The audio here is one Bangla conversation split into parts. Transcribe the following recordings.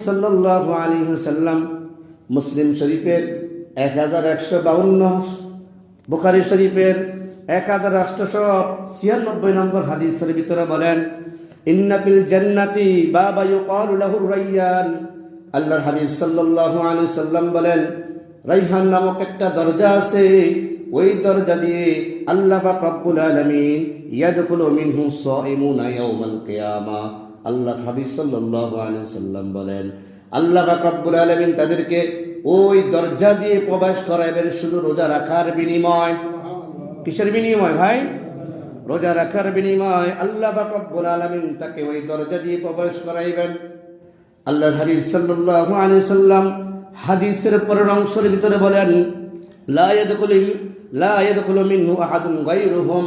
সাল্লাল্লাহু আলাইহি ওয়াসাল্লাম মুসলিম শরীফের 1152, বুখারী শরীফের 1896 নম্বর হাদিসের ভিতরে বলেন, ইন্না ফিল জান্নাতি বাবা ইউকালু লাহু রায়্যান। আল্লাহর হাবিব সাল্লাল্লাহু আলাইহি ওয়াসাল্লাম বলেন, রায়্যান নামক একটা দরজা আছে, ওই দরজা দিয়ে আল্লাহ পাক রব্বুল আলামিন ইয়াদখুলু মিনহু সাইমুনা ইয়াওমাল কিয়ামাহ। আল্লাহ হাবিব সাল্লাল্লাহু আলাইহি ওয়াসাল্লাম বলেন, আল্লাহ পাক রব্বুল আলামিন তাদেরকে ওই দরজা দিয়ে প্রবেশ করাবেন শুধু রোজা রাখার বিনিময়। কিসের বিনিময় ভাই? রোজা রাখার বিনিময় আল্লাহ পাক রব্বুল আলামিন তাকে ওই দরজা দিয়ে প্রবেশ করাইবেন। আল্লাহর হাবিব সাল্লাল্লাহু আলাইহি ওয়াসাল্লাম হাদিসের পরের অংশের ভিতরে বলেন, লা ইয়াদখুলু মিনহু আহাদুন গায়রুহুম।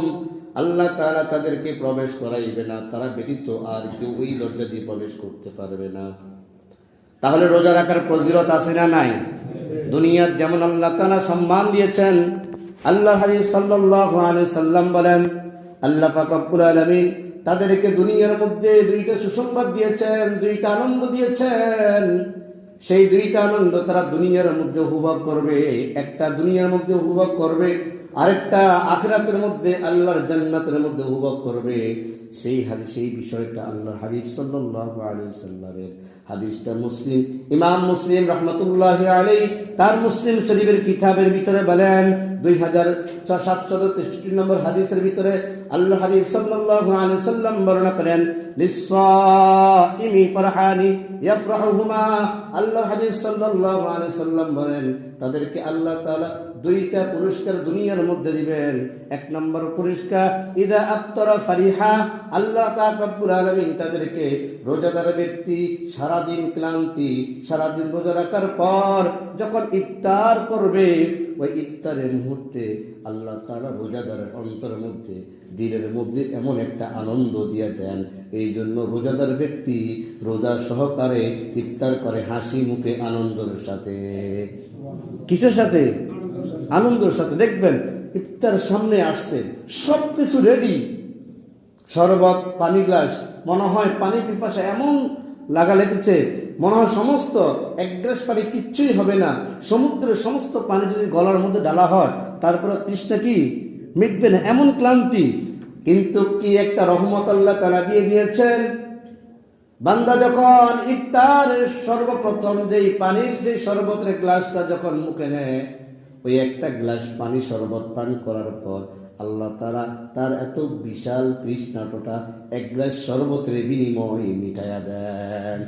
আল্লাহ তাআলা তাদেরকে প্রবেশ করাইবে না, তারা ব্যতীত আর কেউ ওই দরজা দিয়ে প্রবেশ করতে পারবে না। তাহলে রোজা রাখার ফজিলত আছে না নাই? দুনিয়ার যেমন আল্লাহ তাআলা সম্মান দিয়েছেন, আল্লাহ হাবিব সাল্লাল্লাহু আলাইহি ওয়াসাল্লাম বলেন, আল্লাহ পাক রব্বুল আলামিন তাদেরকে দুনিয়ার মধ্যে দুইটা সুসংবাদ দিয়েছেন, দুইটা আনন্দ দিয়েছেন। সেই দুইটা আনন্দ তারা দুনিয়ার মধ্যে উপভোগ করবে। একটা দুনিয়ার মধ্যে উপভোগ করবে, আরেকটা আখিরাতের মধ্যে আল্লাহর জান্নাতের মধ্যে উপভোগ করবে। সেই বিষয়টা আল্লাহ হাবিব সাল্লাল্লাহু আলাইহি ওয়াসাল্লামের হাদিসটা ইমাম মুসলিম রাহমাতুল্লাহি আলাইহি তার মুসলিম শরীফের কিতাবের ভিতরে বলেন, 2763 নম্বর হাদিসের ভিতরে আল্লাহ হাবিব সাল্লাল্লাহু আলাইহি ওয়াসাল্লাম বর্ণনা করেন, লিস-সাইমি ফারহানি ইয়াফরাহুমা। আল্লাহ হাবিব সাল্লাল্লাহু আলাইহি ওয়াসাল্লাম বলেন, তাদেরকে আল্লাহ তাআলা দুইটা পুরস্কার দুনিয়ার মধ্যে দিবেন। এক নম্বর পুরস্কার, ইদা আফতারা ফারিহা। আল্লাহ পাক রব্বুল আলামিন তাদেরকে রোজাদার ব্যক্তি সারাদিন ক্লান্তি, সারাদিন রোজা রাখার পর যখন ইফতার করবে, ওই ইফতারের মুহূর্তে আল্লাহ তাআলা রোজাদারের অন্তরের মধ্যে, দিলের মধ্যে এমন একটা আনন্দ দিয়ে দেন। এই জন্য রোজাদার ব্যক্তি রোজা সহকারে ইফতার করে হাসি মুখে, আনন্দের সাথে। কিসের সাথে? আনন্দের সাথে। দেখবেন ইফতার সামনে আসছে, সব কিছু রেডি, শরবত, পানি গ্লাস, মনে হয় পানি পিপাসা এমন লাগা লেগেছে, মনে হয় সমস্ত এক গ্লাস পানি কিচ্ছুই হবে না। সমুদ্রের সমস্ত পানি যদি গলার মধ্যে ডালা হয়, তারপরে তৃষ্ণা কি মিটবে না, এমন ক্লান্তি। কিন্তু কি একটা রহমত আল্লাহ তাআলা দিয়ে দিয়েছেন। বান্দা যখন ইফতারের সর্বপ্রথম যেই পানির যে শরবতের গ্লাসটা যখন মুখে নেয়, ওই একটা গ্লাস পানি শরবত পান করার পর আল্লাহ তাআলা তার এত বিশাল তৃষ্ণাটা এক গ্লাস শরবতের বিনিময়ে মিটাইয়া দেন।